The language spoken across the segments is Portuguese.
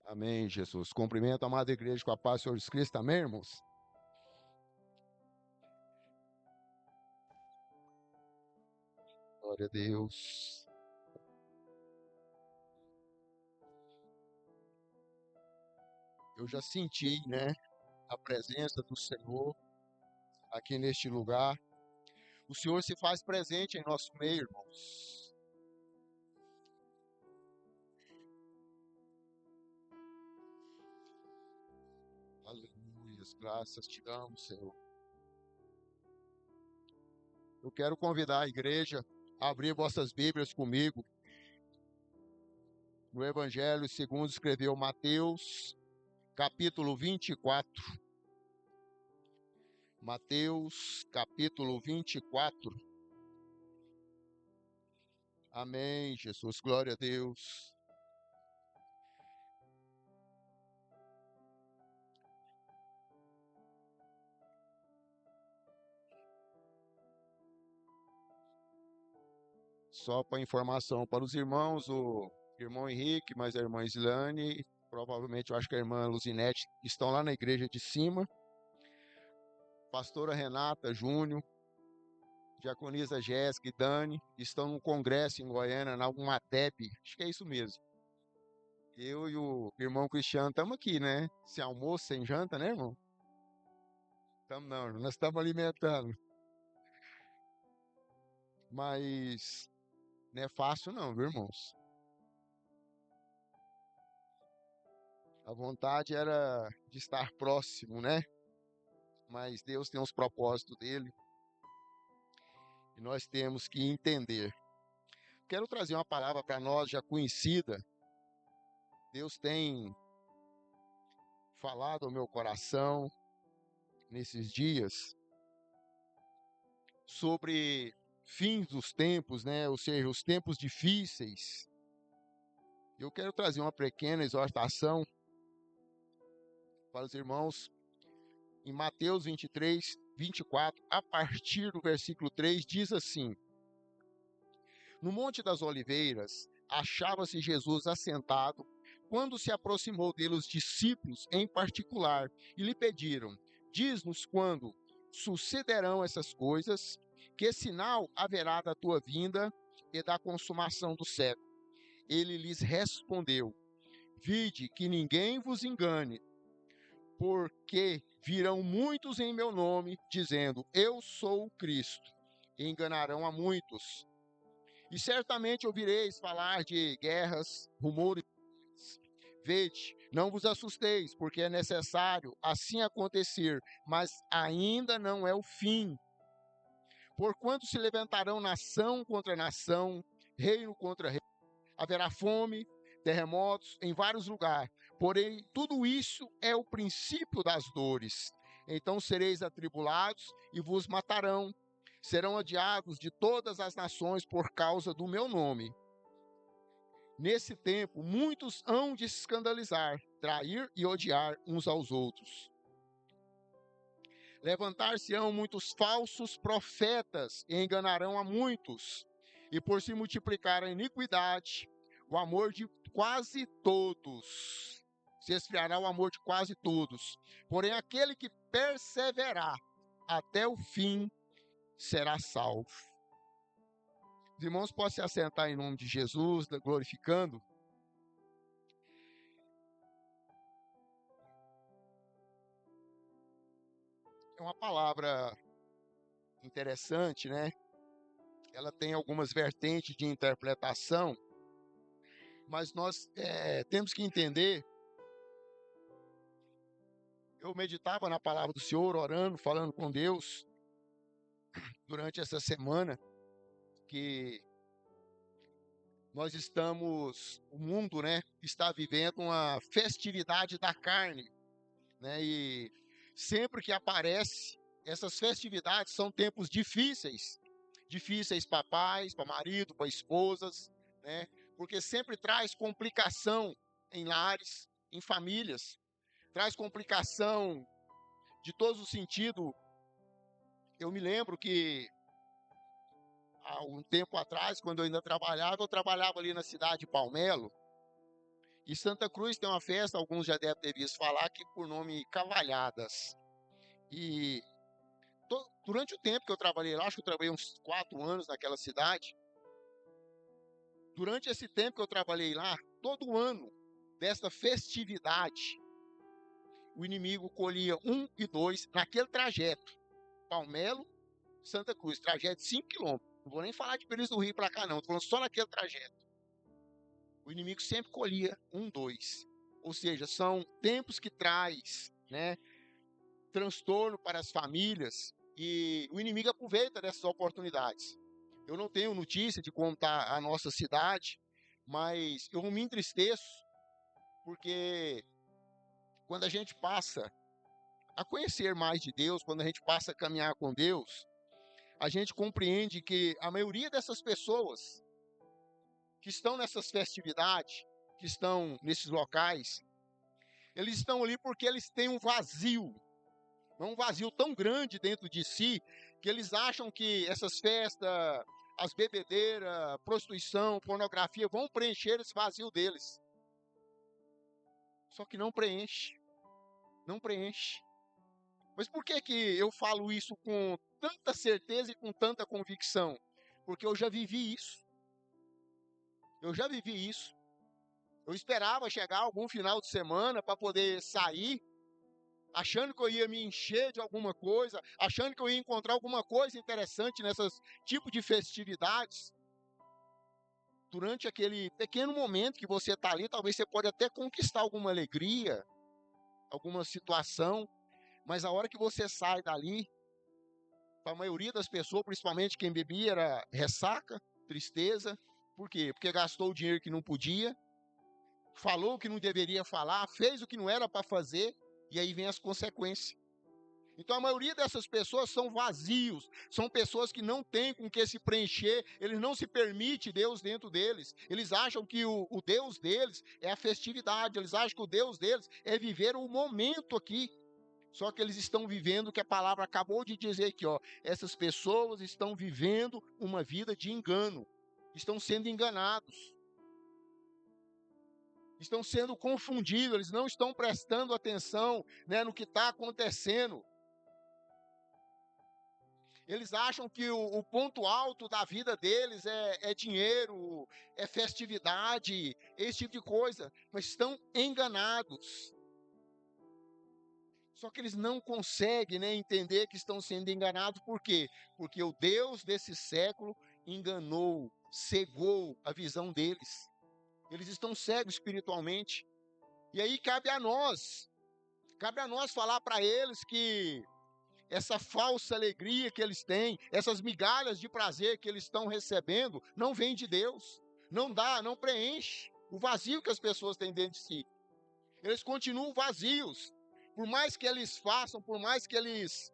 Amém, Jesus. Cumprimento a amada igreja com a paz do Senhor Jesus Cristo. Amém, irmãos? Glória a Deus. Eu já senti, a presença do Senhor aqui neste lugar. O Senhor se faz presente em nosso meio, irmãos. Aleluia, graças te damos, Senhor. Eu quero convidar a igreja a abrir vossas Bíblias comigo no Evangelho segundo escreveu Mateus, capítulo 24. Mateus, capítulo 24. Amém, Jesus. Glória a Deus. Só para informação para os irmãos, o irmão Henrique, mas a irmã Islane, provavelmente eu acho que a irmã Luzinete, estão lá na igreja de cima. Pastora Renata Júnior, diaconisa Jéssica e Dani, estão no congresso em Goiânia, na UMATEP, acho que é isso mesmo. Eu e o irmão Cristiano estamos aqui, né? Sem almoço, sem janta, né, irmão? Estamos não, nós estamos alimentando. Mas não é fácil não, viu, irmãos? A vontade era de estar próximo, né? Mas Deus tem os propósitos dele e nós temos que entender. Quero trazer uma palavra para nós já conhecida. Deus tem falado ao meu coração nesses dias sobre fins dos tempos, né? Ou seja, os tempos difíceis. Eu quero trazer uma pequena exortação para os irmãos em Mateus 23, 24, a partir do versículo 3, diz assim: No Monte das Oliveiras, achava-se Jesus assentado, quando se aproximou dele os discípulos em particular, e lhe pediram: Diz-nos quando sucederão essas coisas, que sinal haverá da tua vinda e da consumação do século? Ele lhes respondeu: Vide que ninguém vos engane, porque virão muitos em meu nome, dizendo: Eu sou o Cristo, e enganarão a muitos. E certamente ouvireis falar de guerras, rumores. Vede, não vos assusteis, porque é necessário assim acontecer, mas ainda não é o fim. Porquanto se levantarão nação contra nação, reino contra reino, haverá fome, terremotos em vários lugares. Porém, tudo isso é o princípio das dores. Então sereis atribulados e vos matarão. Serão odiados de todas as nações por causa do meu nome. Nesse tempo, muitos hão de se escandalizar, trair e odiar uns aos outros. Levantar-se-ão muitos falsos profetas e enganarão a muitos. E por se multiplicar a iniquidade, o amor de quase todos se esfriará, o amor de quase todos. Porém, aquele que perseverar até o fim será salvo. Os irmãos podem se assentar em nome de Jesus, glorificando. É uma palavra interessante, né? Ela tem algumas vertentes de interpretação, mas nós temos que entender. Eu meditava na palavra do Senhor, orando, falando com Deus durante essa semana, que o mundo, né, está vivendo uma festividade da carne, né? E sempre que aparece essas festividades são tempos difíceis, difíceis para pais, para marido, para esposas, né? Porque sempre traz complicação em lares, em famílias, traz complicação de todos os sentidos. Eu me lembro que há um tempo atrás, quando eu ainda trabalhava, eu trabalhava ali na cidade de Palmelo, E Santa Cruz tem uma festa, alguns já devem ter visto falar, que por nome Cavalhadas. E durante o tempo que eu trabalhei lá, acho que eu trabalhei uns 4 anos naquela cidade. Durante esse tempo que eu trabalhei lá, todo ano desta festividade, o inimigo colhia 1 e 2 naquele trajeto. Palmelo, Santa Cruz, trajeto de 5 quilômetros. Não vou nem falar de Pires do Rio para cá não, estou falando só naquele trajeto. O inimigo sempre colhia 1, 2. Ou seja, são tempos que traz, né, transtorno para as famílias, e o inimigo aproveita dessas oportunidades. Eu não tenho notícia de como está a nossa cidade, mas eu me entristeço porque quando a gente passa a conhecer mais de Deus, quando a gente passa a caminhar com Deus, a gente compreende que a maioria dessas pessoas que estão nessas festividades, que estão nesses locais, eles estão ali porque eles têm um vazio tão grande dentro de si, que eles acham que essas festas, as bebedeiras, prostituição, pornografia, vão preencher esse vazio deles. Só que não preenche. Não preenche. Mas por que eu falo isso com tanta certeza e com tanta convicção? Porque eu já vivi isso. Eu já vivi isso. Eu esperava chegar algum final de semana para poder sair, achando que eu ia me encher de alguma coisa, achando que eu ia encontrar alguma coisa interessante nessas tipos de festividades. Durante aquele pequeno momento que você está ali, talvez você pode até conquistar alguma alegria, alguma situação, mas a hora que você sai dali, para a maioria das pessoas, principalmente quem bebia, era ressaca, tristeza. Por quê? Porque gastou o dinheiro que não podia, falou o que não deveria falar, fez o que não era para fazer, e aí vem as consequências. Então a maioria dessas pessoas são vazios, são pessoas que não têm com que se preencher, eles não se permitem Deus dentro deles. Eles acham que o Deus deles é a festividade, eles acham que o Deus deles é viver o momento aqui. Só que eles estão vivendo o que a palavra acabou de dizer aqui, ó. Essas pessoas estão vivendo uma vida de engano, estão sendo enganados, estão sendo confundidos, eles não estão prestando atenção, né, no que está acontecendo. Eles acham que o ponto alto da vida deles é dinheiro, é festividade, esse tipo de coisa, mas estão enganados. Só que eles não conseguem, né, entender que estão sendo enganados. Por quê? Porque o Deus desse século enganou, cegou a visão deles. Eles estão cegos espiritualmente. E aí cabe a nós falar para eles que essa falsa alegria que eles têm, essas migalhas de prazer que eles estão recebendo, não vem de Deus. Não dá, não preenche o vazio que as pessoas têm dentro de si. Eles continuam vazios. Por mais que eles façam, por mais que eles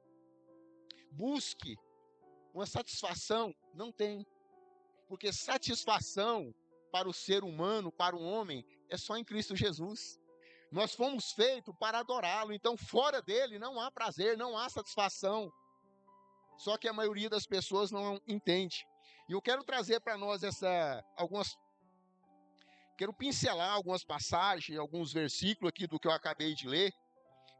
busquem uma satisfação, não tem. Porque satisfação para o ser humano, para o homem, é só em Cristo Jesus. Nós fomos feitos para adorá-lo, então fora dele não há prazer, não há satisfação. Só que a maioria das pessoas não entende. E eu quero trazer para nós quero pincelar algumas passagens, alguns versículos aqui do que eu acabei de ler,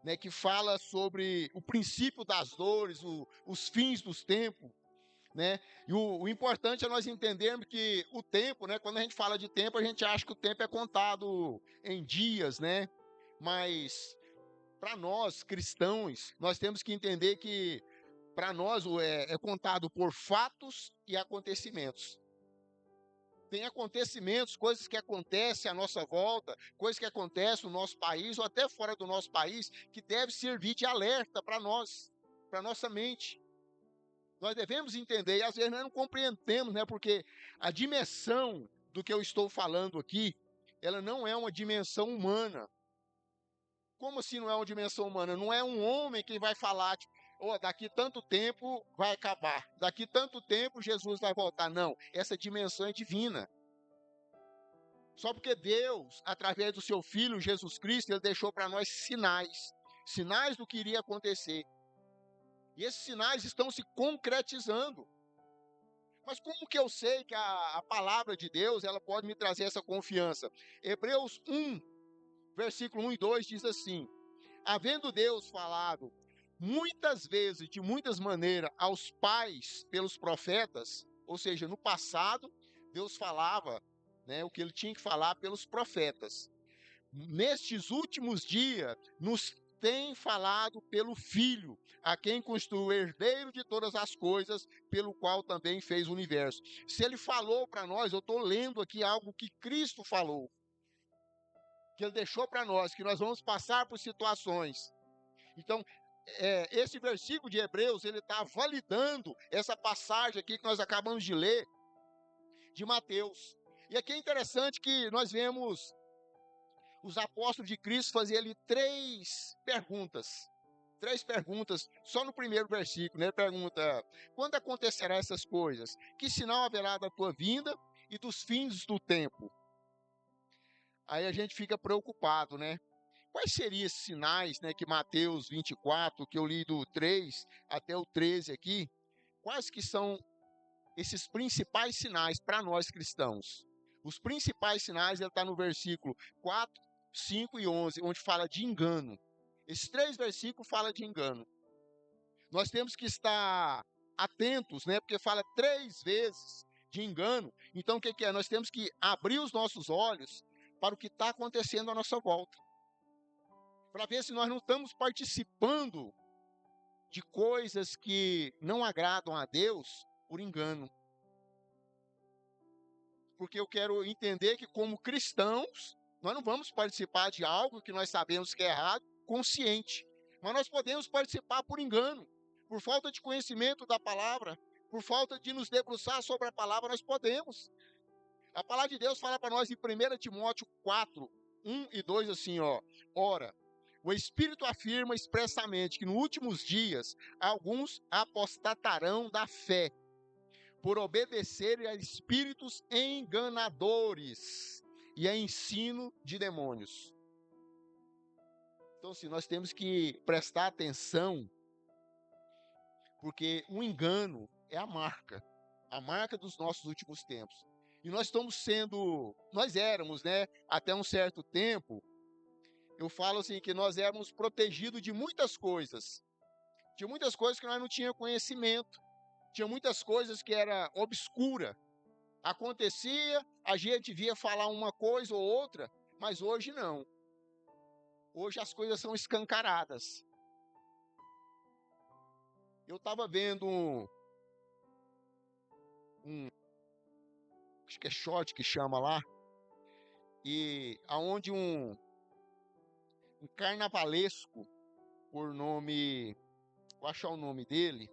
né, que fala sobre o princípio das dores, os fins dos tempos, né? E o importante é nós entendermos que o tempo, né, quando a gente fala de tempo, a gente acha que o tempo é contado em dias, né? Mas para nós cristãos, nós temos que entender que para nós é contado por fatos e acontecimentos. Tem acontecimentos, coisas que acontecem à nossa volta, coisas que acontecem no nosso país ou até fora do nosso país, que deve servir de alerta para nós, para nossa mente. Nós devemos entender, e às vezes nós não compreendemos, né? Porque a dimensão do que eu estou falando aqui, ela não é uma dimensão humana. Como assim não é uma dimensão humana? Não é um homem que vai falar, tipo, oh, daqui tanto tempo vai acabar, daqui tanto tempo Jesus vai voltar. Não, essa dimensão é divina. Só porque Deus, através do seu Filho Jesus Cristo, Ele deixou para nós sinais do que iria acontecer. E esses sinais estão se concretizando. Mas como que eu sei que a palavra de Deus ela pode me trazer essa confiança? Hebreus 1, versículo 1 e 2 diz assim: havendo Deus falado muitas vezes, de muitas maneiras, aos pais pelos profetas, ou seja, no passado, Deus falava, né, o que ele tinha que falar pelos profetas. Nestes últimos dias, nos tem falado pelo Filho, a quem constituiu o herdeiro de todas as coisas, pelo qual também fez o universo. Se ele falou para nós, eu estou lendo aqui algo que Cristo falou, que ele deixou para nós, que nós vamos passar por situações. Então, esse versículo de Hebreus, ele está validando essa passagem aqui que nós acabamos de ler, de Mateus. E aqui é interessante que nós vemos os apóstolos de Cristo fazer ali três perguntas só no primeiro versículo, né? Ele pergunta: quando acontecerá essas coisas? Que sinal haverá da tua vinda e dos fins do tempo? Aí a gente fica preocupado, né? Quais seriam esses sinais, né, que Mateus 24, que eu li do 3 até o 13 aqui, quais que são esses principais sinais para nós cristãos? Os principais sinais, ele está no versículo 4, 5 e 11, onde fala de engano. Esses três versículos falam de engano. Nós temos que estar atentos, né, porque fala três vezes de engano. Então, o que que é? Nós temos que abrir os nossos olhos para o que está acontecendo à nossa volta, para ver se nós não estamos participando de coisas que não agradam a Deus por engano. Porque eu quero entender que, como cristãos, nós não vamos participar de algo que nós sabemos que é errado, consciente. Mas nós podemos participar por engano, por falta de conhecimento da palavra, por falta de nos debruçar sobre a palavra, nós podemos. A palavra de Deus fala para nós em 1 Timóteo 4, 1 e 2 assim, ó: ora, o Espírito afirma expressamente que nos últimos dias alguns apostatarão da fé, por obedecerem a espíritos enganadores e a ensino de demônios. Então, assim, nós temos que prestar atenção, porque o engano é a marca dos nossos últimos tempos. E nós éramos, né, até um certo tempo, eu falo assim, que nós éramos protegidos de muitas coisas que nós não tínhamos conhecimento, tinha muitas coisas que era obscura, acontecia, a gente via falar uma coisa ou outra, mas hoje não. Hoje as coisas são escancaradas. Eu estava vendo acho que é short que chama lá, e aonde um carnavalesco, por nome, vou achar o nome dele,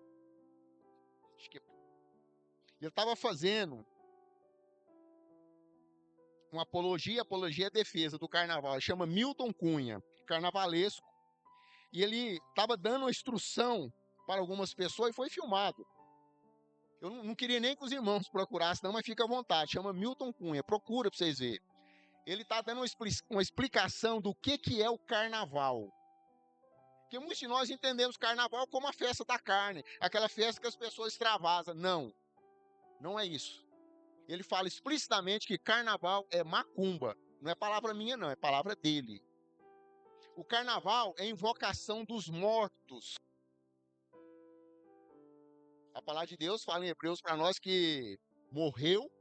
acho que ele estava fazendo uma apologia à defesa do carnaval. Ele chama Milton Cunha, carnavalesco, e ele estava dando uma instrução para algumas pessoas e foi filmado. Eu não queria nem que os irmãos procurassem, não, mas fica à vontade. Chama Milton Cunha, procura para vocês verem. Ele está dando uma explicação do que é o carnaval. Porque muitos de nós entendemos carnaval como a festa da carne, aquela festa que as pessoas extravasam. Não, não é isso. Ele fala explicitamente que carnaval é macumba. Não é palavra minha, não, é palavra dele. O carnaval é invocação dos mortos. A palavra de Deus fala em Hebreus para nós que morreu,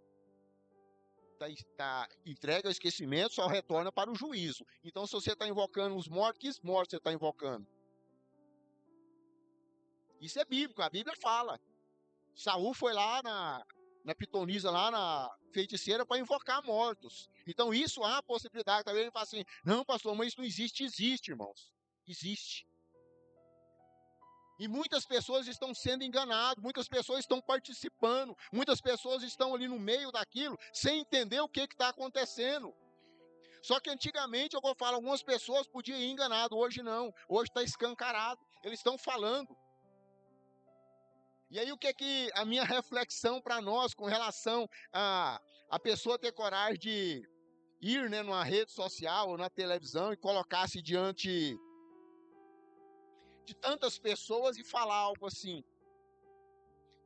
está entregue ao esquecimento, só retorna para o juízo. Então, se você está invocando os mortos, que mortos você está invocando? Isso é bíblico, a Bíblia fala. Saul foi lá na pitonisa, lá na feiticeira, para invocar mortos. Então, isso há a possibilidade. Talvez ele fale assim: não, pastor, mas isso não existe. Existe, irmãos. Existe. E muitas pessoas estão sendo enganadas, muitas pessoas estão participando, muitas pessoas estão ali no meio daquilo, sem entender o que está acontecendo. Só que antigamente, eu vou falar, algumas pessoas podiam ir enganado, hoje não. Hoje está escancarado, eles estão falando. E aí, o que é que a minha reflexão para nós com relação a pessoa ter coragem de ir, né, numa rede social ou na televisão e colocar-se diante de tantas pessoas e falar algo assim?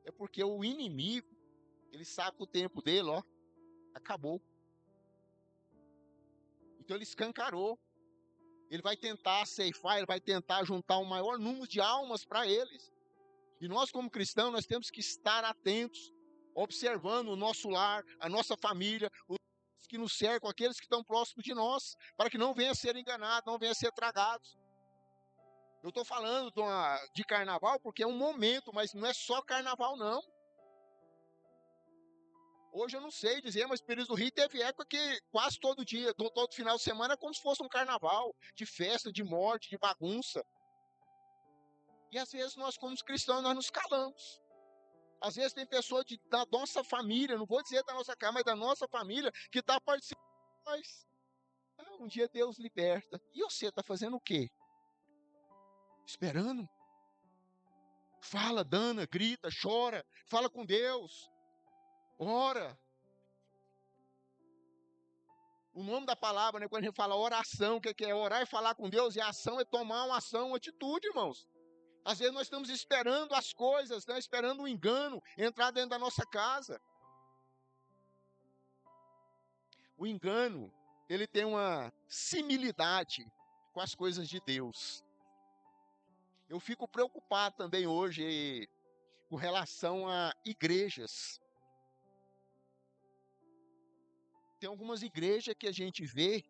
É porque o inimigo, Ele sabe que o tempo dele, ó, acabou. Então ele escancarou. Ele vai tentar ceifar, ele vai tentar juntar o maior número de almas para eles. E nós, como cristãos, nós temos que estar atentos, observando o nosso lar, a nossa família, os que nos cercam, aqueles que estão próximos de nós, para que não venham a ser enganados, não venham a ser tragados. Eu estou falando de carnaval porque é um momento, mas não é só carnaval, não. Hoje eu não sei dizer, mas Pires do Rio teve época que quase todo dia, todo final de semana, é como se fosse um carnaval, de festa, de morte, de bagunça. E às vezes nós, como cristãos, nós nos calamos. Às vezes tem pessoa da nossa família, não vou dizer da nossa casa, mas da nossa família, que está participando. Mas um dia Deus liberta. E você está fazendo o quê? Esperando? Fala, dana, grita, chora, fala com Deus, ora. O nome da palavra, né, quando a gente fala oração, o que é orar e falar com Deus, e ação é tomar uma ação, uma atitude, irmãos. Às vezes nós estamos esperando as coisas, né, esperando o engano entrar dentro da nossa casa. O engano, ele tem uma similitude com as coisas de Deus. Eu fico preocupado também hoje com relação a igrejas. Tem algumas igrejas que a gente vê,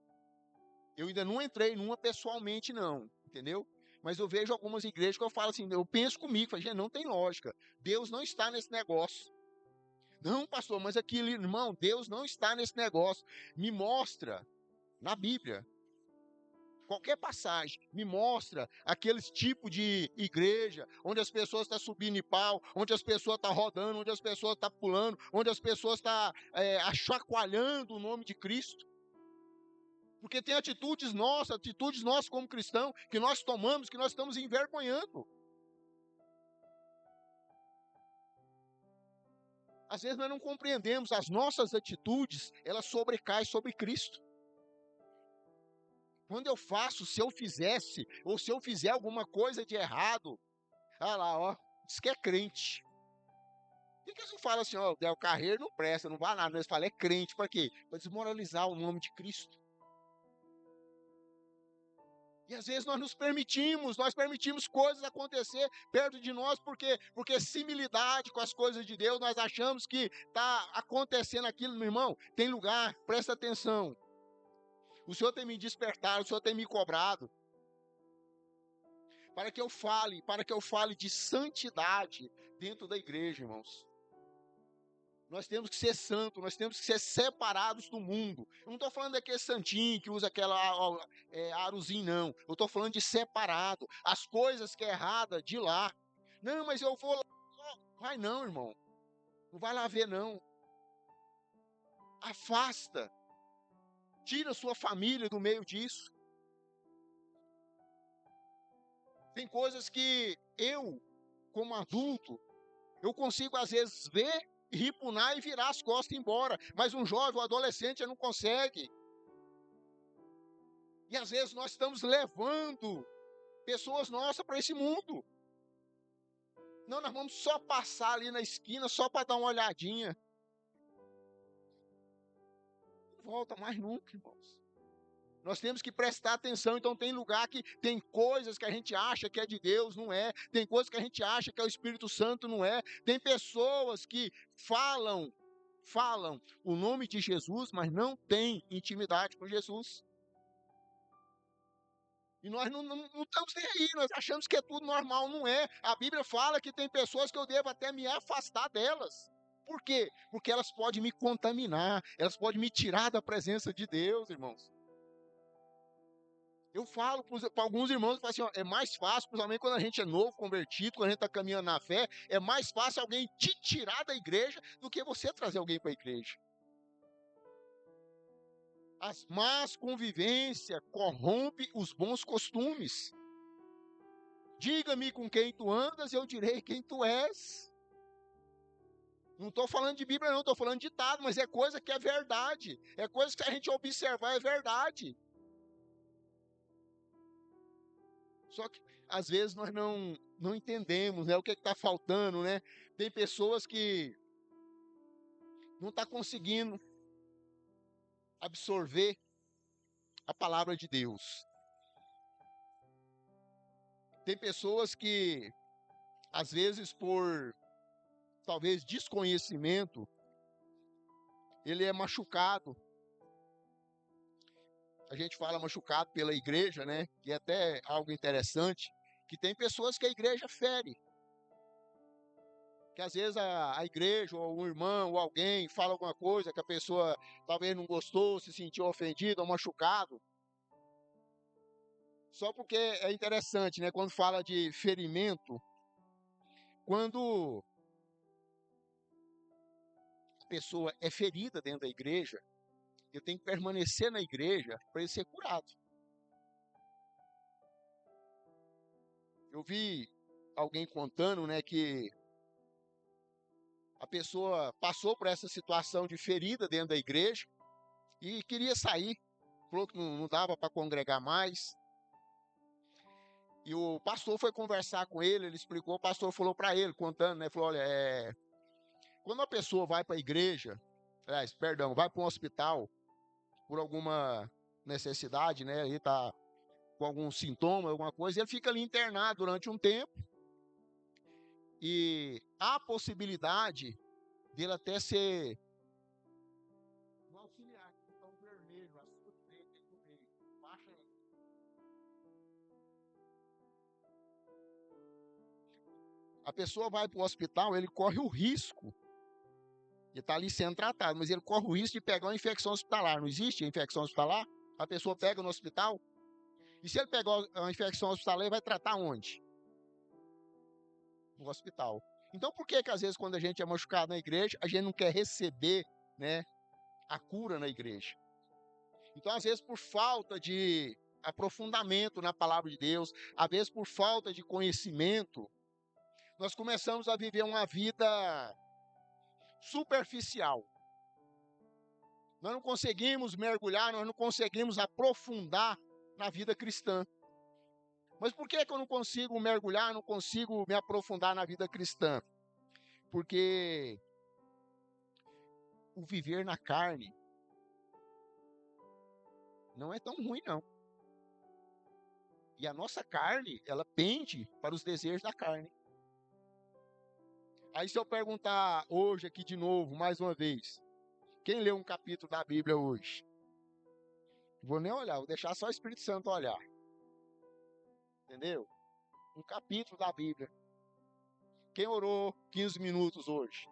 eu ainda não entrei numa pessoalmente não, entendeu? Mas eu vejo algumas igrejas que eu falo assim, eu penso comigo, falo, gente, não tem lógica. Deus não está nesse negócio. Não, pastor, mas aquilo, irmão, Deus não está nesse negócio. Me mostra na Bíblia. Qualquer passagem me mostra aqueles tipos de igreja, onde as pessoas estão subindo em pau, onde as pessoas estão rodando, onde as pessoas estão pulando, onde as pessoas estão achacoalhando o nome de Cristo. Porque tem atitudes nossas como cristãos, que nós tomamos, que nós estamos envergonhando. Às vezes nós não compreendemos, as nossas atitudes, elas sobrecaem sobre Cristo. Quando eu faço, se eu fizesse, ou se eu fizer alguma coisa de errado, olha lá, ó, diz que é crente. Por que eles não falam assim, ó, Del Carreiro não presta, não vai nada, eles falam, é crente, para quê? Para desmoralizar o nome de Cristo. E às vezes nós permitimos coisas acontecer perto de nós, porque similitude com as coisas de Deus, nós achamos que está acontecendo aquilo, meu irmão, tem lugar, presta atenção. O Senhor tem me despertado, o Senhor tem me cobrado, para que eu fale de santidade dentro da igreja, irmãos. Nós temos que ser santos, nós temos que ser separados do mundo. Eu não estou falando daquele santinho que usa aquela aruzinho, não. Eu estou falando de separado. As coisas que é errada, de lá. Não, mas eu vou lá. Vai não, irmão. Não vai lá ver, não. Afasta. Tira sua família do meio disso. Tem coisas que eu, como adulto, eu consigo às vezes ver, ripunar e virar as costas e ir embora. Mas um jovem, um adolescente, não consegue. E às vezes nós estamos levando pessoas nossas para esse mundo. Não, nós vamos só passar ali na esquina, só para dar uma olhadinha. Não volta mais nunca, irmãos. Nós temos que prestar atenção, então tem lugar que tem coisas que a gente acha que é de Deus, não é. Tem coisas que a gente acha que é o Espírito Santo, não é. Tem pessoas que falam o nome de Jesus, mas não têm intimidade com Jesus. E nós não estamos nem aí, nós achamos que é tudo normal, não é. A Bíblia fala que tem pessoas que eu devo até me afastar delas. Por quê? Porque elas podem me contaminar, elas podem me tirar da presença de Deus, irmãos. Eu falo para alguns irmãos, eu falo assim, ó, é mais fácil, principalmente quando a gente é novo, convertido, quando a gente está caminhando na fé, é mais fácil alguém te tirar da igreja do que você trazer alguém para a igreja. As más convivências corrompem os bons costumes. Diga-me com quem tu andas, eu direi quem tu és. Não estou falando de Bíblia, não, estou falando de ditado, mas é coisa que é verdade. É coisa que se a gente observar, é verdade. Só que, às vezes, nós não entendemos, né, o que está faltando, né? Tem pessoas que não está conseguindo absorver a palavra de Deus. Tem pessoas que, às vezes, por talvez desconhecimento, ele é machucado. A gente fala machucado pela igreja, né? E é até algo interessante, que tem pessoas que a igreja fere. Que às vezes a igreja, ou um irmão, ou alguém fala alguma coisa que a pessoa talvez não gostou, se sentiu ofendido ou machucado. Só porque é interessante, né? Quando fala de ferimento, quando a pessoa é ferida dentro da igreja, eu tenho que permanecer na igreja para ele ser curado. Eu vi alguém contando, né, que a pessoa passou por essa situação de ferida dentro da igreja e queria sair. Falou que não dava para congregar mais. E o pastor foi conversar com ele, ele explicou, o pastor falou para ele, contando, né, falou, olha, quando uma pessoa vai para a igreja, vai para um hospital por alguma necessidade, né, ele tá com algum sintoma, alguma coisa, ele fica ali internado durante um tempo e há a possibilidade dele até ser um auxiliar, então vermelho, a sua direita e do meio, baixa aí. A pessoa vai para o hospital, ele corre o risco de estar ali sendo tratado, mas ele corre o risco de pegar uma infecção hospitalar. Não existe infecção hospitalar? A pessoa pega no hospital. E se ele pegar uma infecção hospitalar, ele vai tratar onde? No hospital. Então, por que às vezes quando a gente é machucado na igreja, a gente não quer receber, né, a cura na igreja? Então, às vezes por falta de aprofundamento na palavra de Deus, às vezes por falta de conhecimento, nós começamos a viver uma vida superficial. Nós não conseguimos mergulhar, nós não conseguimos aprofundar na vida cristã. Mas por que eu não consigo mergulhar, não consigo me aprofundar na vida cristã? Porque o viver na carne não é tão ruim, não. E a nossa carne, ela pende para os desejos da carne. Aí se eu perguntar hoje aqui de novo, mais uma vez, quem leu um capítulo da Bíblia hoje? Vou nem olhar, vou deixar só o Espírito Santo olhar. Entendeu? Um capítulo da Bíblia. Quem orou 15 minutos hoje?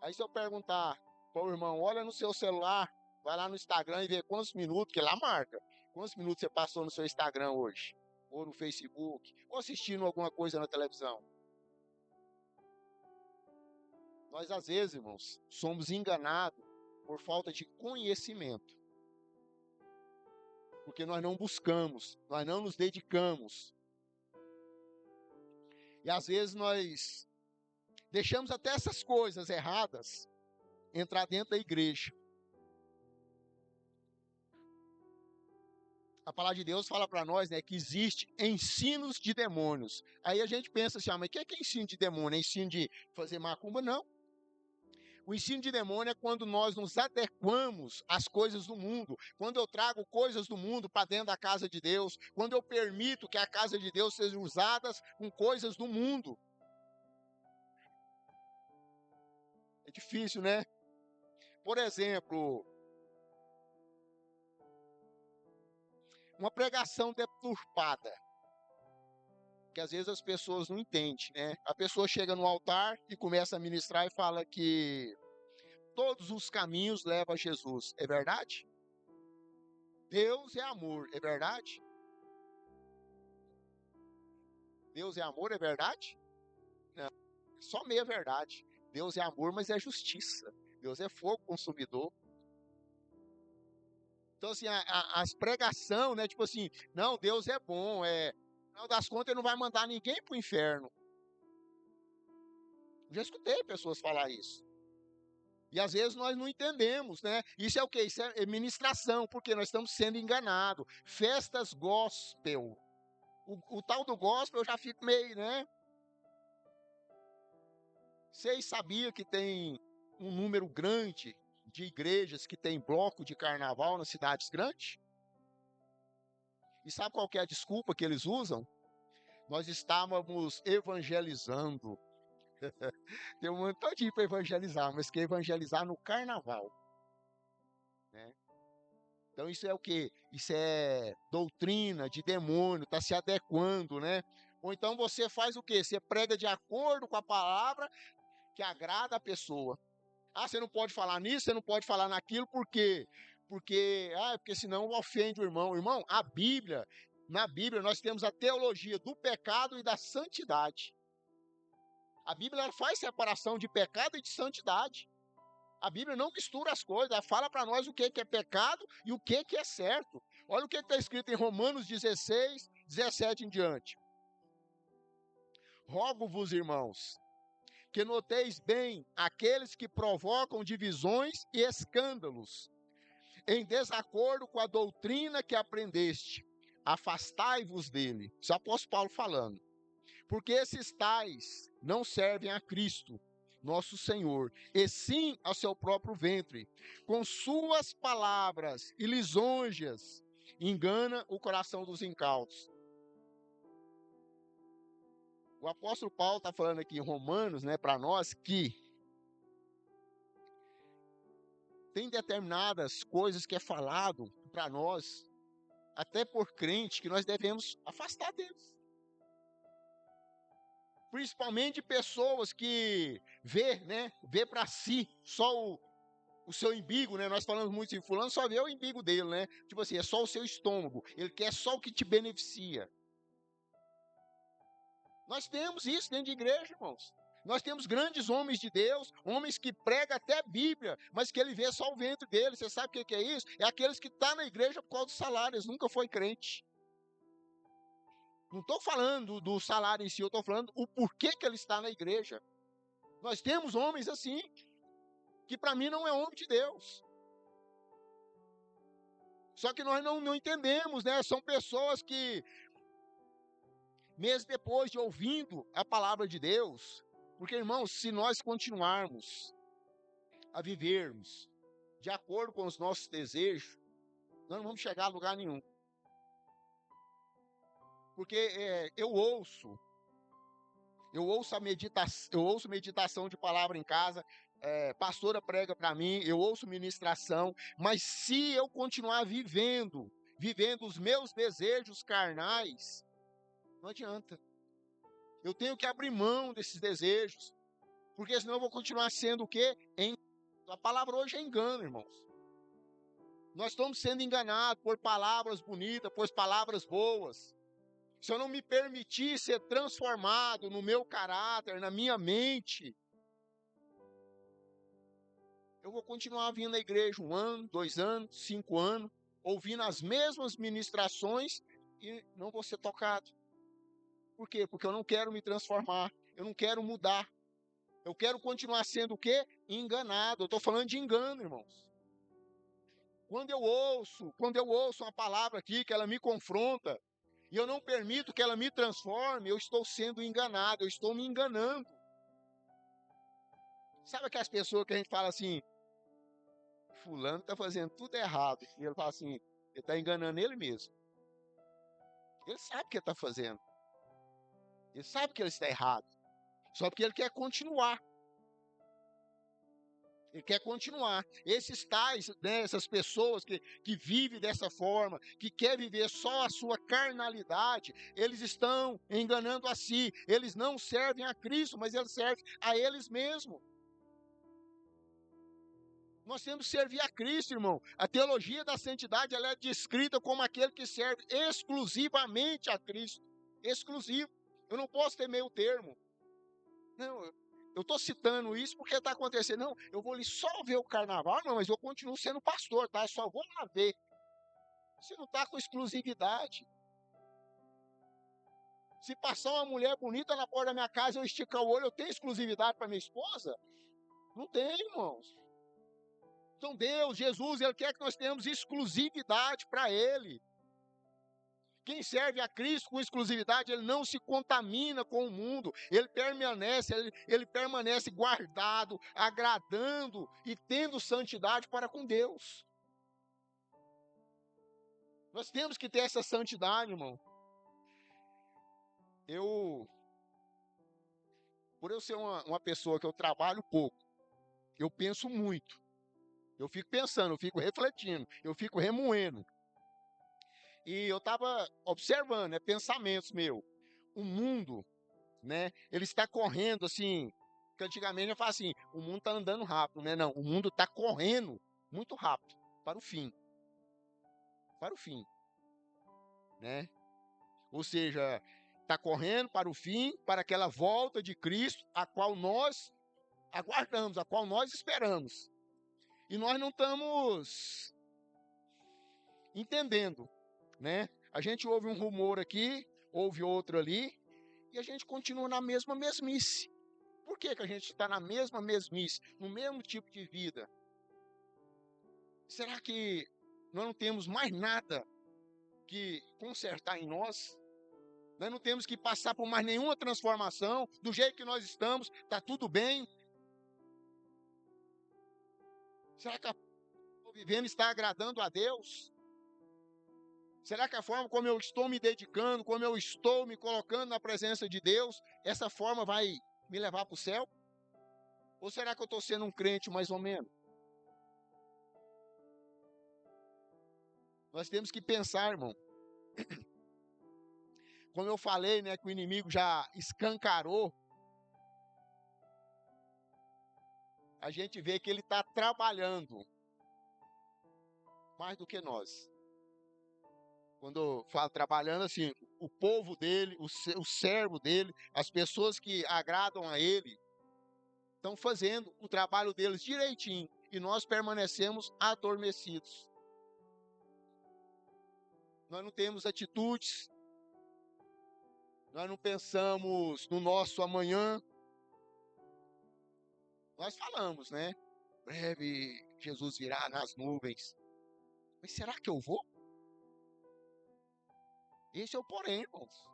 Aí se eu perguntar para o irmão, olha no seu celular, vai lá no Instagram e vê quantos minutos, que lá marca. Quantos minutos você passou no seu Instagram hoje? Ou no Facebook, ou assistindo alguma coisa na televisão. Nós, às vezes, irmãos, somos enganados por falta de conhecimento. Porque nós não buscamos, nós não nos dedicamos. E às vezes nós deixamos até essas coisas erradas entrar dentro da igreja. A palavra de Deus fala para nós, né, que existe ensinos de demônios. Aí a gente pensa assim, mas o que é ensino de demônio? É ensino de fazer macumba? Não. O ensino de demônio é quando nós nos adequamos às coisas do mundo, quando eu trago coisas do mundo para dentro da casa de Deus, quando eu permito que a casa de Deus seja usada com coisas do mundo. É difícil, né? Por exemplo, uma pregação deturpada, que às vezes as pessoas não entendem, né? A pessoa chega no altar e começa a ministrar e fala que todos os caminhos levam a Jesus. É verdade? Deus é amor, é verdade? Deus é amor, é verdade? Não, só meia verdade. Deus é amor, mas é justiça. Deus é fogo consumidor. Então, assim, as pregação, né? Tipo assim, não, Deus é bom, no final das contas, ele não vai mandar ninguém para o inferno. Já escutei pessoas falar isso. E às vezes nós não entendemos, né? Isso é o quê? Isso é ministração, porque nós estamos sendo enganados. Festas gospel. O tal do gospel eu já fico meio, né? Vocês sabiam que tem um número grande de igrejas que tem bloco de carnaval nas cidades grandes? E sabe qual que é a desculpa que eles usam? Nós estávamos evangelizando. Tem um ano todinho para evangelizar, mas quer evangelizar no carnaval, né? Então isso é o quê? Isso é doutrina de demônio, está se adequando, né? Ou então você faz o quê? Você prega de acordo com a palavra que agrada a pessoa. Ah, você não pode falar nisso, você não pode falar naquilo, por quê? Porque senão ofende o irmão. Irmão, na Bíblia nós temos a teologia do pecado e da santidade. A Bíblia faz separação de pecado e de santidade. A Bíblia não mistura as coisas, ela fala para nós o que é pecado e o que é certo. Olha o que está escrito em Romanos 16, 17 em diante. Rogo-vos, irmãos, que noteis bem aqueles que provocam divisões e escândalos, em desacordo com a doutrina que aprendeste. Afastai-vos dele. Isso é o apóstolo Paulo falando. Porque esses tais não servem a Cristo, nosso Senhor, e sim ao seu próprio ventre. Com suas palavras e lisonjas, engana o coração dos incautos. O apóstolo Paulo está falando aqui em Romanos, né, para nós, que tem determinadas coisas que é falado para nós, até por crente, que nós devemos afastar deles. Principalmente pessoas que vê para si só o seu umbigo, né? Nós falamos muito em fulano, só vê o umbigo dele, né? Tipo assim, é só o seu estômago. Ele quer só o que te beneficia. Nós temos isso dentro de igreja, irmãos. Nós temos grandes homens de Deus, homens que pregam até Bíblia, mas que ele vê só o ventre dele. Você sabe o que é isso? É aqueles que estão na igreja por causa do salário, eles nunca foi crente. Não estou falando do salário em si, eu estou falando o porquê que ele está na igreja. Nós temos homens assim, que para mim não é homem de Deus. Só que nós não entendemos, né? São pessoas que, mesmo depois de ouvindo a palavra de Deus, porque, irmãos, se nós continuarmos a vivermos de acordo com os nossos desejos, nós não vamos chegar a lugar nenhum. Porque eu ouço meditação de palavra em casa, pastora prega para mim, eu ouço ministração, mas se eu continuar vivendo os meus desejos carnais, não adianta. Eu tenho que abrir mão desses desejos, porque senão eu vou continuar sendo o quê? A palavra hoje é engano, irmãos. Nós estamos sendo enganados por palavras bonitas, por palavras boas. Se eu não me permitir ser transformado no meu caráter, na minha mente, eu vou continuar vindo à igreja 1 ano, 2 anos, 5 anos, ouvindo as mesmas ministrações e não vou ser tocado. Por quê? Porque eu não quero me transformar, eu não quero mudar. Eu quero continuar sendo o quê? Enganado. Eu estou falando de engano, irmãos. Quando eu ouço uma palavra aqui que ela me confronta, e eu não permito que ela me transforme, eu estou sendo enganado, eu estou me enganando. Sabe aquelas pessoas que a gente fala assim, fulano está fazendo tudo errado, e ele fala assim, ele está enganando ele mesmo. Ele sabe o que ele está fazendo. Ele sabe que ele está errado. Só porque ele quer continuar. Ele quer continuar. Esses tais, né, essas pessoas que vivem dessa forma, que quer viver só a sua carnalidade, eles estão enganando a si. Eles não servem a Cristo, mas eles servem a eles mesmos. Nós temos que servir a Cristo, irmão. A teologia da santidade ela é descrita como aquele que serve exclusivamente a Cristo. Exclusivo. Eu não posso ter meio termo. Não, eu estou citando isso porque está acontecendo. Não, eu vou ali só ver o carnaval, não, mas eu continuo sendo pastor, tá? Eu só vou lá ver. Você não está com exclusividade. Se passar uma mulher bonita na porta da minha casa, eu esticar o olho, eu tenho exclusividade para minha esposa? Não tenho, irmãos. Então Deus, Jesus, Ele quer que nós tenhamos exclusividade para Ele. Quem serve a Cristo com exclusividade, ele não se contamina com o mundo, ele permanece guardado, agradando e tendo santidade para com Deus. Nós temos que ter essa santidade, irmão. Por eu ser uma pessoa que eu trabalho pouco, eu penso muito. Eu fico pensando, eu fico refletindo, eu fico remoendo. E eu estava observando, pensamentos meus. O mundo, ele está correndo assim, que antigamente eu falava assim, o mundo está andando rápido, né? Não, o mundo está correndo muito rápido para o fim. Para o fim, né? Ou seja, está correndo para o fim, para aquela volta de Cristo, a qual nós aguardamos, a qual nós esperamos. E nós não estamos entendendo, né? A gente ouve um rumor aqui, ouve outro ali, e a gente continua na mesma mesmice. Por que a gente está na mesma mesmice, no mesmo tipo de vida? Será que nós não temos mais nada que consertar em nós? Nós não temos que passar por mais nenhuma transformação, do jeito que nós estamos, está tudo bem? Será que a forma que eu estou vivendo está agradando a Deus? Será que a forma como eu estou me dedicando, como eu estou me colocando na presença de Deus, essa forma vai me levar para o céu? Ou será que eu estou sendo um crente mais ou menos? Nós temos que pensar, irmão. Como eu falei, que o inimigo já escancarou, a gente vê que ele está trabalhando mais do que nós. Quando eu falo trabalhando, assim, o povo dele, o servo dele, as pessoas que agradam a ele, estão fazendo o trabalho deles direitinho, e nós permanecemos adormecidos. Nós não temos atitudes, nós não pensamos no nosso amanhã. Nós falamos, breve Jesus virá nas nuvens. Mas será que eu vou? Esse é o porém, irmãos.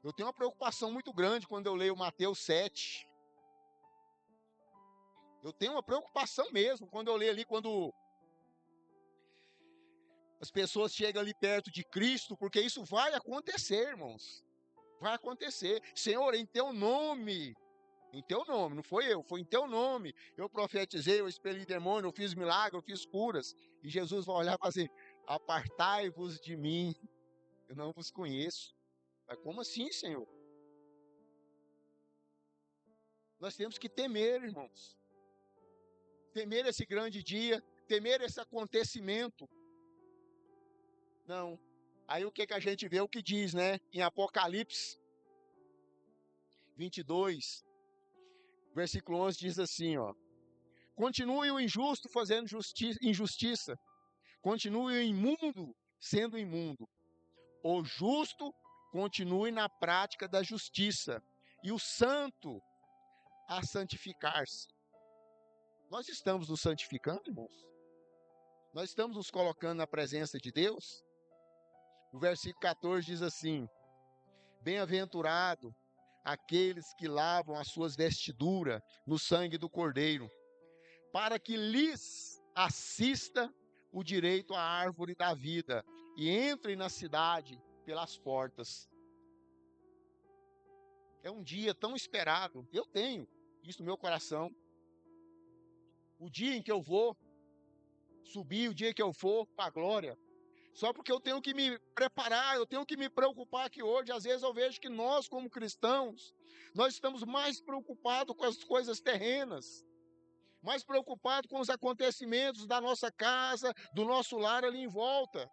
Eu tenho uma preocupação muito grande quando eu leio Mateus 7. Eu tenho uma preocupação mesmo quando eu leio ali, quando as pessoas chegam ali perto de Cristo, porque isso vai acontecer, irmãos. Vai acontecer. Senhor, em teu nome, não foi eu, foi em teu nome. Eu profetizei, eu expeli demônio, eu fiz milagre, eu fiz curas. E Jesus vai olhar e falar assim, apartai-vos de mim, eu não vos conheço. Mas como assim, Senhor? Nós temos que temer, irmãos. Temer esse grande dia, temer esse acontecimento. Não. Aí o que a gente vê, o que diz, em Apocalipse 22, versículo 11, diz assim, ó. Continue o injusto fazendo injustiça. Continue o imundo sendo imundo. O justo continue na prática da justiça. E o santo a santificar-se. Nós estamos nos santificando, irmãos? Nós estamos nos colocando na presença de Deus? O versículo 14 diz assim, bem-aventurado aqueles que lavam as suas vestiduras no sangue do Cordeiro, para que lhes assista o direito à árvore da vida e entrem na cidade pelas portas. É um dia tão esperado, eu tenho isso no meu coração. O dia em que eu vou subir, o dia que eu for para a glória, só porque eu tenho que me preparar, eu tenho que me preocupar que hoje, às vezes eu vejo que nós, como cristãos, nós estamos mais preocupados com as coisas terrenas, mais preocupados com os acontecimentos da nossa casa, do nosso lar ali em volta.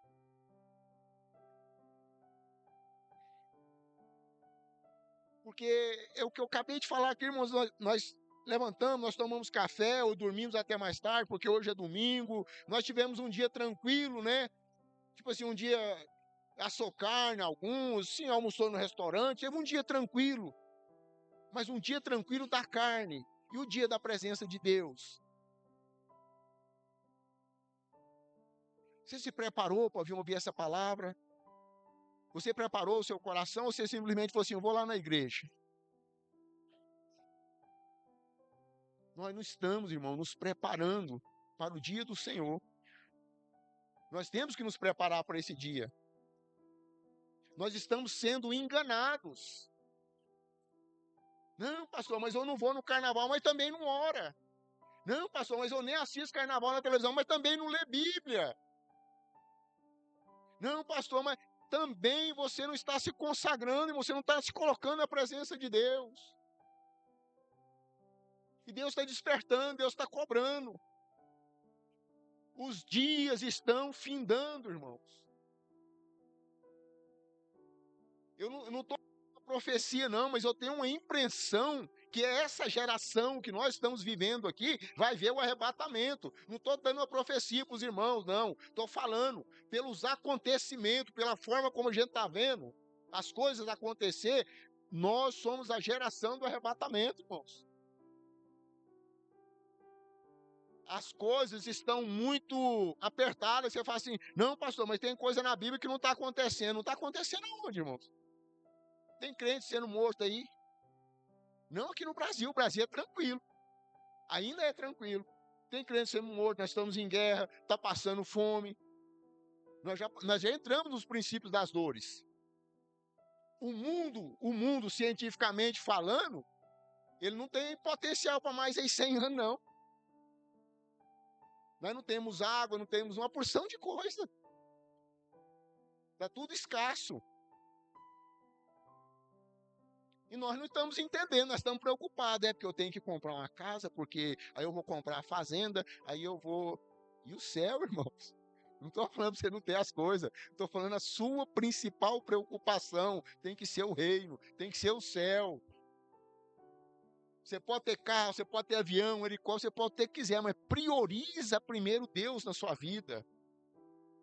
Porque é o que eu acabei de falar aqui, irmãos, nós levantamos, nós tomamos café ou dormimos até mais tarde, porque hoje é domingo, nós tivemos um dia tranquilo, Tipo assim, um dia assou carne, alguns, sim, almoçou no restaurante, teve um dia tranquilo. Mas um dia tranquilo da carne e o dia da presença de Deus. Você se preparou para ouvir essa palavra? Você preparou o seu coração ou você simplesmente falou assim, eu vou lá na igreja? Nós não estamos, irmão, nos preparando para o dia do Senhor. Nós temos que nos preparar para esse dia. Nós estamos sendo enganados. Não, pastor, mas eu não vou no carnaval, mas também não ora. Não, pastor, mas eu nem assisto carnaval na televisão, mas também não lê Bíblia. Não, pastor, mas também você não está se consagrando e você não está se colocando na presença de Deus. E Deus está despertando, Deus está cobrando. Os dias estão findando, irmãos. Eu não estou com profecia, não, mas eu tenho uma impressão que essa geração que nós estamos vivendo aqui vai ver o arrebatamento. Não estou dando uma profecia para os irmãos, não. Estou falando pelos acontecimentos, pela forma como a gente está vendo as coisas acontecer. Nós somos a geração do arrebatamento, irmãos. As coisas estão muito apertadas. Você fala assim, não, pastor, mas tem coisa na Bíblia que não está acontecendo. Não está acontecendo aonde, irmãos? Tem crente sendo morto aí. Não aqui no Brasil. O Brasil é tranquilo. Ainda é tranquilo. Tem crente sendo morto. Nós estamos em guerra. Está passando fome. Nós já entramos nos princípios das dores. O mundo, cientificamente falando, ele não tem potencial para mais aí 100 anos, não. Nós não temos água, não temos uma porção de coisa. Está tudo escasso. E nós não estamos entendendo, nós estamos preocupados. É porque eu tenho que comprar uma casa, porque aí eu vou comprar a fazenda, aí eu vou... E o céu, irmãos? Não estou falando para você não ter as coisas. Estou falando a sua principal preocupação tem que ser o reino, tem que ser o céu. Você pode ter carro, você pode ter avião, helicóptero, você pode ter o que quiser, mas prioriza primeiro Deus na sua vida.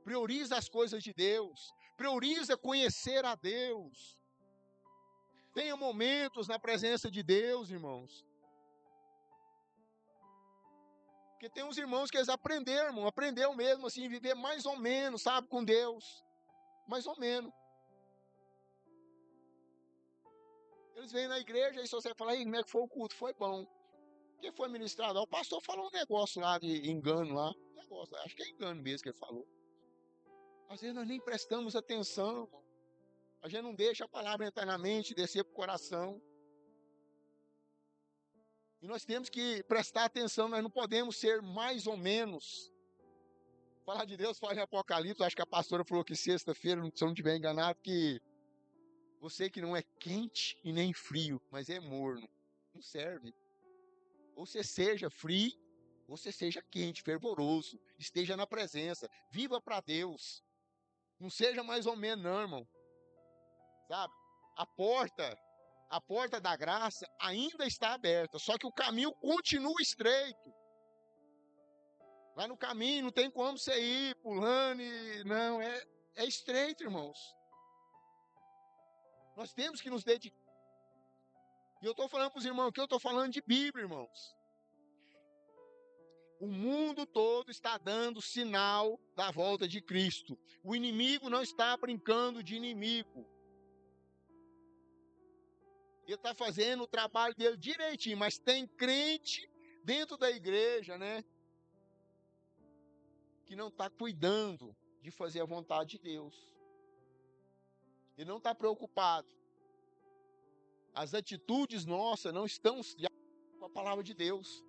Prioriza as coisas de Deus. Prioriza conhecer a Deus. Tenha momentos na presença de Deus, irmãos. Porque tem uns irmãos que eles aprenderam, irmão, aprendeu mesmo assim, viver mais ou menos, sabe, com Deus. Mais ou menos. Eles vêm na igreja e se você falar, como é que foi o culto? Foi bom. O que foi ministrado? O pastor falou um negócio lá de engano lá. Negócio, acho que é engano mesmo que ele falou. Às vezes nós nem prestamos atenção, irmão. A gente não deixa a palavra entrar na mente, descer para o coração. E nós temos que prestar atenção, nós não podemos ser mais ou menos. Falar de Deus, fala em Apocalipse, acho que a pastora falou que sexta-feira, se eu não estiver enganado, que você que não é quente e nem frio, mas é morno, não serve. Ou você seja frio, ou você seja quente, fervoroso, esteja na presença, viva para Deus. Não seja mais ou menos, não, irmão. Sabe? A porta da graça ainda está aberta, só que o caminho continua estreito. Lá no caminho não tem como você ir pulando, não, é estreito, irmãos. Nós temos que nos dedicar. E eu estou falando para os irmãos que eu estou falando de Bíblia, irmãos. O mundo todo está dando sinal da volta de Cristo. O inimigo não está brincando de inimigo. Ele está fazendo o trabalho dele direitinho, mas tem crente dentro da igreja, né? Que não está cuidando de fazer a vontade de Deus. Ele não está preocupado. As atitudes nossas não estão com a palavra de Deus.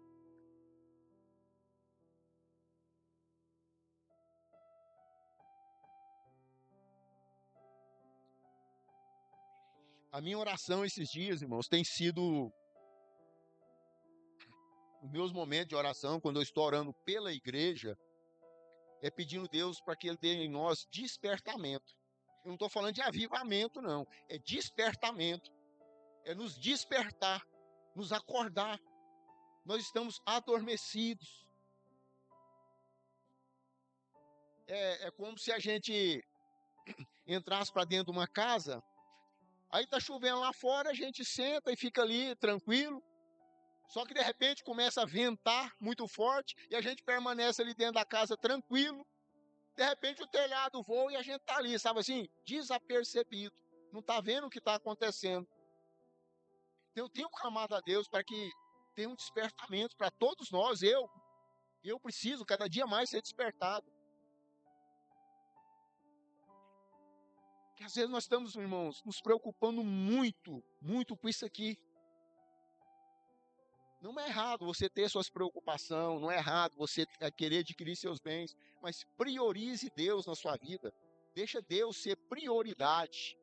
A minha oração esses dias, irmãos, tem sido os meus momentos de oração, quando eu estou orando pela igreja, é pedindo Deus para que Ele dê em nós despertamento. Eu não estou falando de avivamento, não. É despertamento. É nos despertar, nos acordar. Nós estamos adormecidos. É como se a gente entrasse para dentro de uma casa, aí está chovendo lá fora, a gente senta e fica ali tranquilo. Só que de repente começa a ventar muito forte e a gente permanece ali dentro da casa tranquilo. De repente o telhado voa e a gente está ali, sabe assim, desapercebido. Não está vendo o que está acontecendo. Então eu tenho clamado a Deus para que tenha um despertamento para todos nós. Eu preciso cada dia mais ser despertado. Porque às vezes nós estamos, irmãos, nos preocupando muito, muito com isso aqui. Não é errado você ter suas preocupações, não é errado você querer adquirir seus bens, mas priorize Deus na sua vida. Deixa Deus ser prioridade.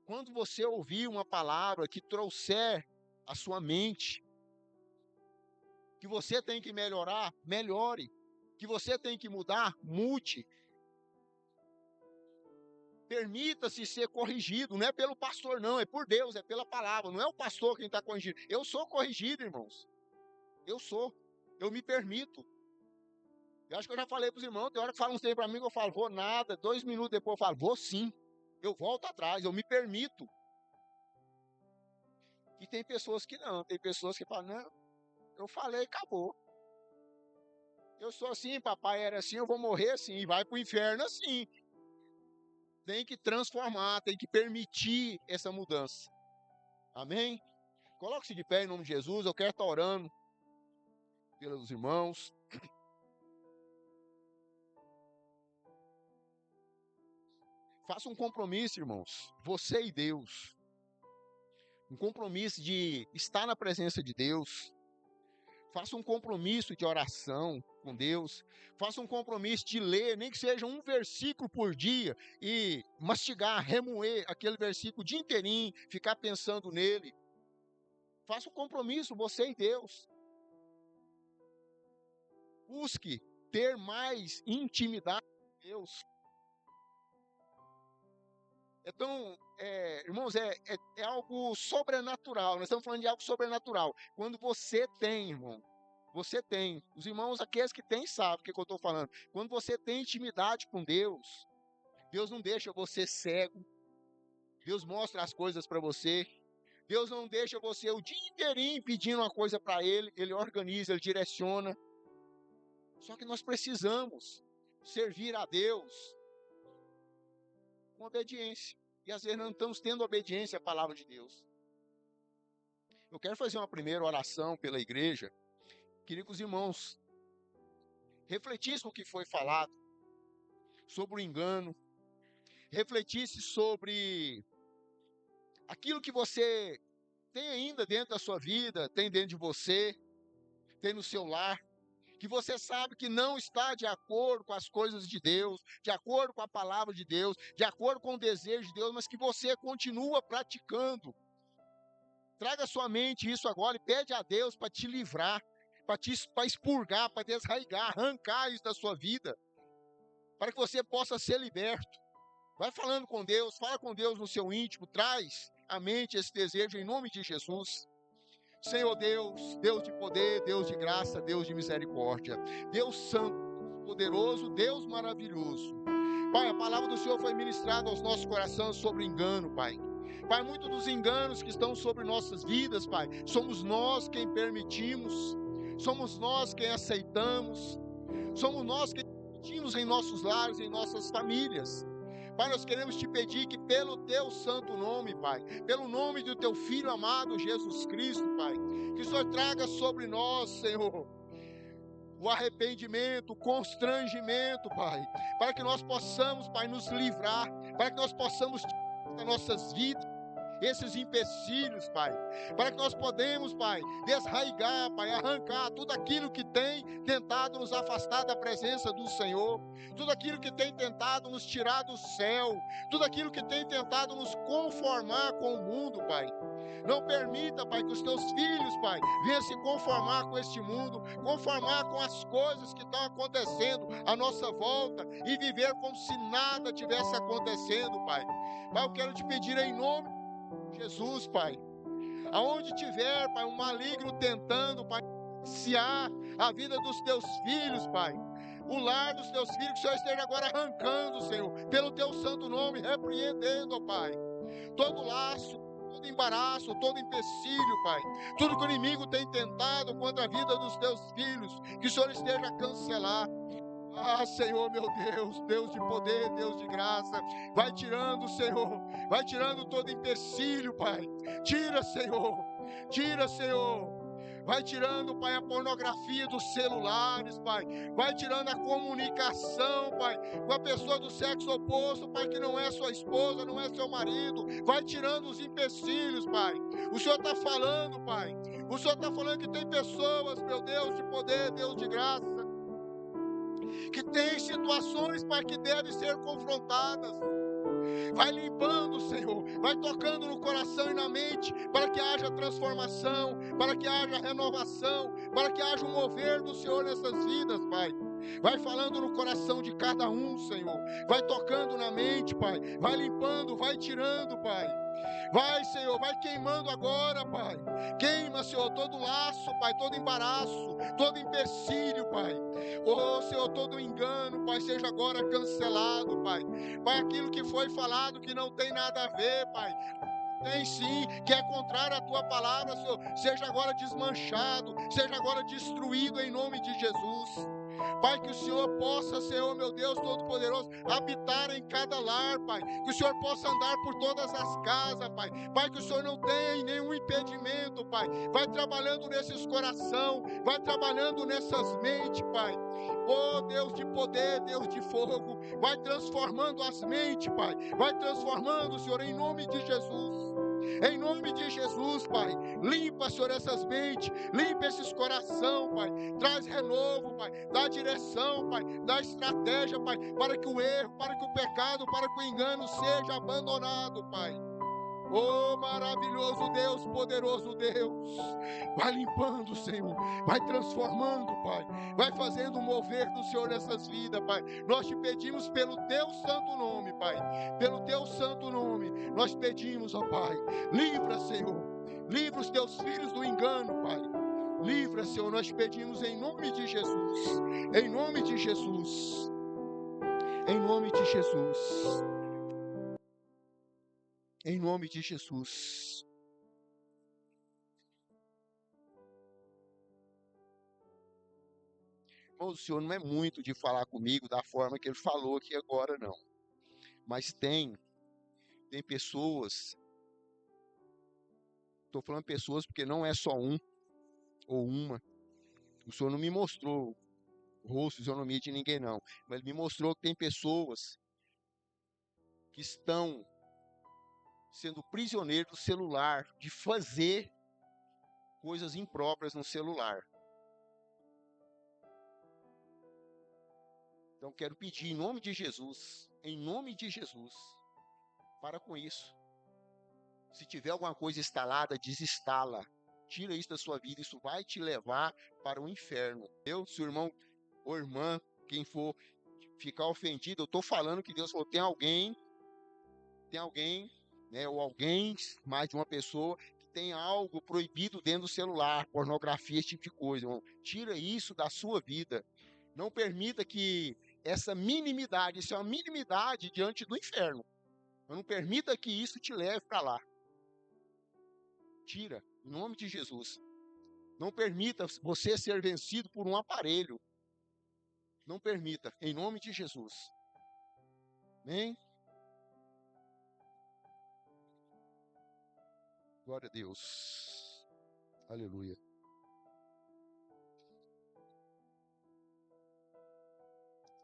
Quando você ouvir uma palavra que trouxer à sua mente que você tem que melhorar, melhore. Que você tem que mudar, mude. Permita-se ser corrigido, não é pelo pastor não, é por Deus, é pela palavra, não é o pastor quem está corrigindo. Eu sou corrigido, irmãos. Eu me permito. Eu acho que eu já falei para os irmãos, tem hora que falam um tempo para mim que eu falo, vou nada, 2 minutos depois eu falo, vou sim. Eu volto atrás, eu me permito. E tem pessoas que não, tem pessoas que falam, não, eu falei, acabou. Eu sou assim, papai era assim, eu vou morrer assim, e vai para o inferno assim. Tem que transformar, tem que permitir essa mudança. Amém? Coloque-se de pé em nome de Jesus. Eu quero estar orando pelos irmãos. Faça um compromisso, irmãos. Você e Deus. Um compromisso de estar na presença de Deus. Faça um compromisso de oração com Deus. Faça um compromisso de ler, nem que seja um versículo por dia, e mastigar, remoer aquele versículo o dia inteirinho, ficar pensando nele. Faça um compromisso, você e Deus. Busque ter mais intimidade com Deus. Então, irmãos, é algo sobrenatural. Nós estamos falando de algo sobrenatural. Quando você tem, irmão, você tem. Os irmãos, aqueles que têm, sabem o que eu estou falando. Quando você tem intimidade com Deus, Deus não deixa você cego. Deus mostra as coisas para você. Deus não deixa você o dia inteirinho pedindo uma coisa para Ele. Ele organiza, Ele direciona. Só que nós precisamos servir a Deus com obediência. E às vezes não estamos tendo obediência à palavra de Deus. Eu quero fazer uma primeira oração pela igreja. Queria que os irmãos refletissem o que foi falado sobre o engano. Refletissem sobre aquilo que você tem ainda dentro da sua vida, tem dentro de você, tem no seu lar. Que você sabe que não está de acordo com as coisas de Deus, de acordo com a palavra de Deus, de acordo com o desejo de Deus, mas que você continua praticando. Traga à sua mente isso agora e pede a Deus para te livrar, para expurgar, para desraigar, arrancar isso da sua vida, para que você possa ser liberto. Vai falando com Deus, fala com Deus no seu íntimo, traz à mente esse desejo em nome de Jesus. Senhor Deus, Deus de poder, Deus de graça, Deus de misericórdia, Deus santo, poderoso, Deus maravilhoso. Pai, a palavra do Senhor foi ministrada aos nossos corações sobre engano, Pai. Pai, muitos dos enganos que estão sobre nossas vidas, Pai, somos nós quem permitimos, somos nós quem aceitamos, somos nós quem permitimos em nossos lares, em nossas famílias. Pai, nós queremos te pedir que pelo teu santo nome, Pai, pelo nome do teu Filho amado Jesus Cristo, Pai, que o Senhor traga sobre nós, Senhor, o arrependimento, o constrangimento, Pai, para que nós possamos, Pai, nos livrar, para que nós possamos tirar das nossas vidas esses empecilhos, Pai, para que nós podemos, Pai, desraigar, Pai, arrancar tudo aquilo que tem tentado nos afastar da presença do Senhor, tudo aquilo que tem tentado nos tirar do céu, tudo aquilo que tem tentado nos conformar com o mundo, Pai. Não permita, Pai, que os teus filhos, Pai, venham se conformar com este mundo, conformar com as coisas que estão acontecendo à nossa volta e viver como se nada tivesse acontecendo, Pai. Pai, eu quero te pedir em nome de Jesus, Pai, aonde tiver, Pai, um maligno tentando, Pai, iniciar a vida dos teus filhos, Pai, o lar dos teus filhos, que o Senhor esteja agora arrancando, Senhor, pelo teu santo nome, repreendendo, ó Pai, todo laço, todo embaraço, todo empecilho, Pai, tudo que o inimigo tem tentado contra a vida dos teus filhos, que o Senhor esteja a cancelar, Ah, Senhor, meu Deus, Deus de poder, Deus de graça, vai tirando, Senhor, vai tirando todo empecilho, Pai. Tira, Senhor. Vai tirando, Pai, a pornografia dos celulares, Pai. Vai tirando a comunicação, Pai, com a pessoa do sexo oposto, Pai, que não é sua esposa, não é seu marido. Vai tirando os empecilhos, Pai. O Senhor está falando, Pai. O Senhor está falando que tem pessoas, meu Deus de poder, Deus de graça, que tem situações, Pai, que devem ser confrontadas. Vai limpando, Senhor, vai tocando no coração e na mente, para que haja transformação, para que haja renovação, para que haja um mover do Senhor nessas vidas, Pai. Vai falando no coração de cada um, Senhor, vai tocando na mente, Pai, vai limpando, vai tirando, Pai. Vai, Senhor, vai queimando agora, Pai. Queima, Senhor, todo laço, Pai, todo embaraço, todo empecilho, Pai. Oh, Senhor, todo engano, Pai, seja agora cancelado, Pai. Pai, aquilo que foi falado que não tem nada a ver, Pai. Tem sim, que é contrário à tua palavra, Senhor. Seja agora desmanchado, seja agora destruído em nome de Jesus. Pai, que o Senhor possa, Senhor, meu Deus Todo-Poderoso, habitar em cada lar, Pai. Que o Senhor possa andar por todas as casas, Pai. Pai, que o Senhor não tenha nenhum impedimento, Pai. Vai trabalhando nesses corações, vai trabalhando nessas mentes, Pai. Oh, Deus de poder, Deus de fogo, vai transformando as mentes, Pai. Vai transformando, Senhor, em nome de Jesus. Em nome de Jesus, Pai. Limpa, Senhor, essas mentes. Limpa esses corações, Pai. Traz renovo, Pai. Dá direção, Pai. Dá estratégia, Pai. Para que o erro, para que o pecado, para que o engano seja abandonado, Pai. Oh, maravilhoso Deus, poderoso Deus. Vai limpando, Senhor. Vai transformando, Pai. Vai fazendo o mover do Senhor nessas vidas, Pai. Nós te pedimos pelo teu santo nome, Pai. Pelo teu santo nome. Nós pedimos, ó Pai. Livra, Senhor. Livra os teus filhos do engano, Pai. Livra, Senhor. Nós pedimos em nome de Jesus. Em nome de Jesus. Em nome de Jesus. Em nome de Jesus. Irmãos, o Senhor não é muito de falar comigo da forma que Ele falou aqui agora, não. Mas tem pessoas, estou falando pessoas porque não é só um ou uma. O Senhor não me mostrou o rosto, fisionomia de ninguém, não. Mas Ele me mostrou que tem pessoas que estão sendo prisioneiros do celular, de fazer coisas impróprias no celular. Então quero pedir em nome de Jesus, para com isso. Se tiver alguma coisa instalada, desinstala. Tira isso da sua vida, isso vai te levar para o inferno. Se o irmão ou irmã, quem for ficar ofendido, eu estou falando que Deus falou, tem alguém, né, ou alguém, mais de uma pessoa, que tem algo proibido dentro do celular, pornografia, esse tipo de coisa. Irmão. Tira isso da sua vida. Não permita que essa minimidade, isso é uma minimidade diante do inferno. Não permita que isso te leve para lá. Tira, em nome de Jesus. Não permita você ser vencido por um aparelho. Não permita, em nome de Jesus. Amém? Glória a Deus. Aleluia.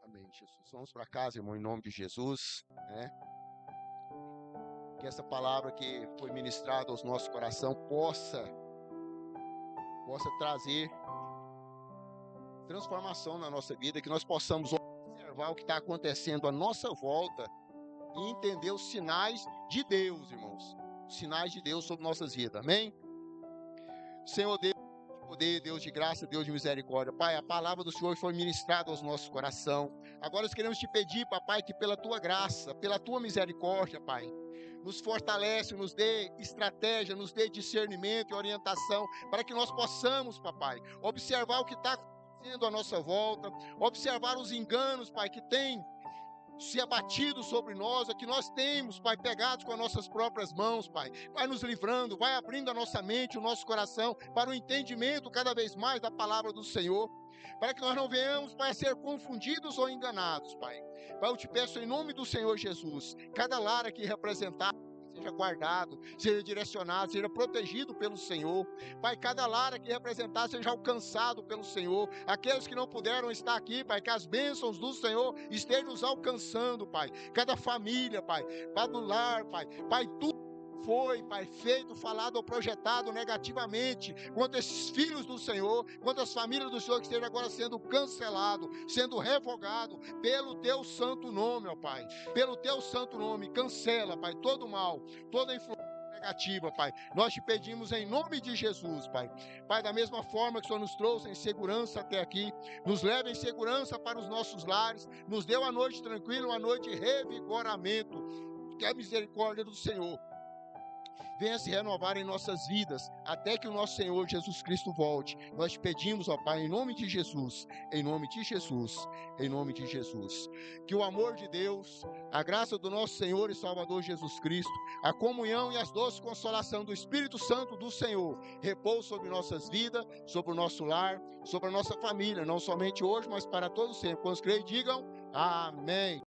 Amém, Jesus. Vamos para casa, irmão, em nome de Jesus, né? Que essa palavra que foi ministrada aos nossos corações possa trazer transformação na nossa vida, que nós possamos observar o que está acontecendo à nossa volta e entender os sinais de Deus, irmãos. Os sinais de Deus sobre nossas vidas. Amém? Senhor Deus de poder, Deus de graça, Deus de misericórdia. Pai, a palavra do Senhor foi ministrada aos nossos corações. Agora nós queremos te pedir, papai, que pela tua graça, pela tua misericórdia, Pai, nos fortalece, nos dê estratégia, nos dê discernimento e orientação, para que nós possamos, papai, observar o que está acontecendo à nossa volta, observar os enganos, Pai, que tem se abatido sobre nós, é que nós temos, Pai, pegados com as nossas próprias mãos, Pai. Vai nos livrando, vai abrindo a nossa mente, o nosso coração, para o entendimento cada vez mais da palavra do Senhor, para que nós não venhamos, Pai, a ser confundidos ou enganados, Pai. Pai, eu te peço em nome do Senhor Jesus, cada lar aqui representado, seja guardado, seja direcionado, seja protegido pelo Senhor. Pai, cada lar aqui representado seja alcançado pelo Senhor. Aqueles que não puderam estar aqui, Pai, que as bênçãos do Senhor estejam nos alcançando, Pai. Cada família, Pai, Pai do lar, Pai, Pai, tudo foi, Pai, feito, falado ou projetado negativamente contra esses filhos do Senhor, contra as famílias do Senhor, que esteja agora sendo cancelado, sendo revogado pelo Teu santo nome, ó Pai, pelo Teu santo nome. Cancela, Pai, todo mal, toda influência negativa, Pai. Nós te pedimos em nome de Jesus, Pai. Pai, da mesma forma que o Senhor nos trouxe em segurança até aqui, nos leva em segurança para os nossos lares, nos deu a noite tranquila, uma noite de revigoramento. Que a misericórdia do Senhor venha se renovar em nossas vidas, até que o nosso Senhor Jesus Cristo volte. Nós te pedimos, ó Pai, em nome de Jesus, em nome de Jesus, em nome de Jesus. Que o amor de Deus, a graça do nosso Senhor e Salvador Jesus Cristo, a comunhão e as doces consolação do Espírito Santo do Senhor, repouse sobre nossas vidas, sobre o nosso lar, sobre a nossa família, não somente hoje, mas para todos sempre. Quando creem, digam amém.